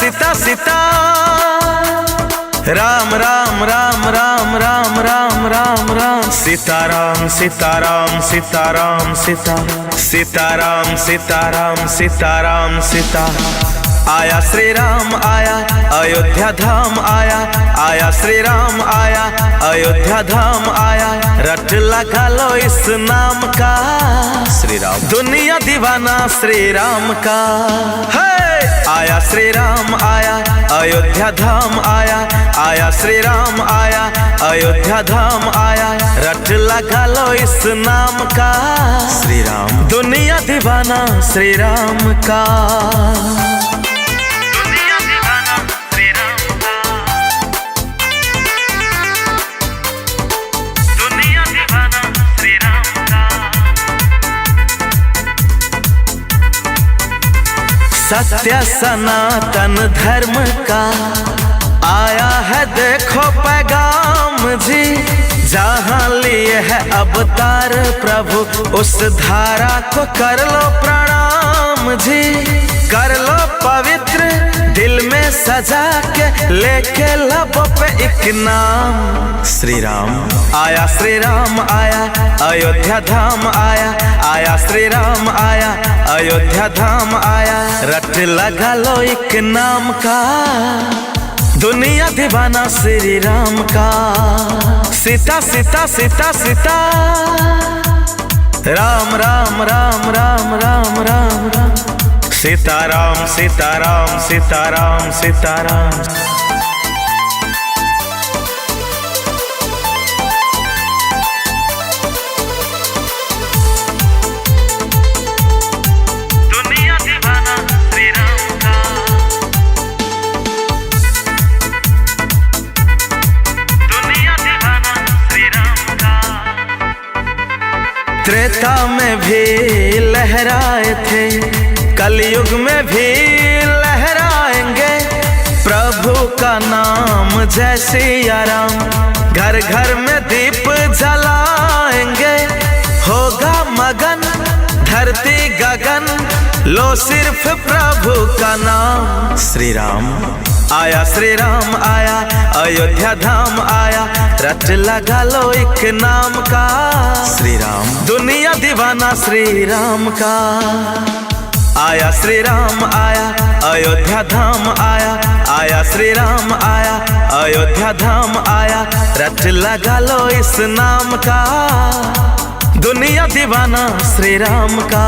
सीता सीता राम राम राम राम राम राम राम राम सीताराम सीताराम सीताराम सीता सीताराम सीताराम सीताराम सीता आया श्री राम आया अयोध्या धाम आया आया श्री राम आया अयोध्या धाम आया रट लगा लो इस नाम का श्री राम दुनिया दीवाना श्री राम का है। आया श्री राम आया अयोध्या धाम आया आया श्री राम आया अयोध्या धाम आया रट लगा लो इस नाम का श्री राम दुनिया दीवाना श्री राम का। सत्य सनातन धर्म का आया है देखो पैगाम जी, जहाँ लिए है अवतार प्रभु उस धारा को कर लो प्रणाम जी। कर लो पवित्र दिल में सजा के लेके लबों पे एक नाम श्री राम आया श्री राम आया अयोध्या धाम आया आया श्री राम आया अयोध्या धाम आया रट लगा लो एक नाम का दुनिया दीवाना श्री राम का। सीता सीता सीता सीता राम राम राम राम राम राम राम सीताराम सीताराम सीताराम सीताराम। दुनिया दीवाना श्री राम का दुनिया दीवाना श्री राम का। त्रेता में भी लहराए थे कलयुग में भी लहराएंगे प्रभु का नाम जय सिया राम। घर घर में दीप जलाएंगे होगा मगन धरती गगन लो सिर्फ प्रभु का नाम श्री राम आया श्री राम आया अयोध्या धाम आया रट लगा लो एक नाम का श्री राम दुनिया दीवाना श्री राम का। आया श्री राम आया अयोध्या धाम आया आया श्री राम आया अयोध्या धाम आया रट लगा लो इस नाम का दुनिया दीवाना श्री राम का।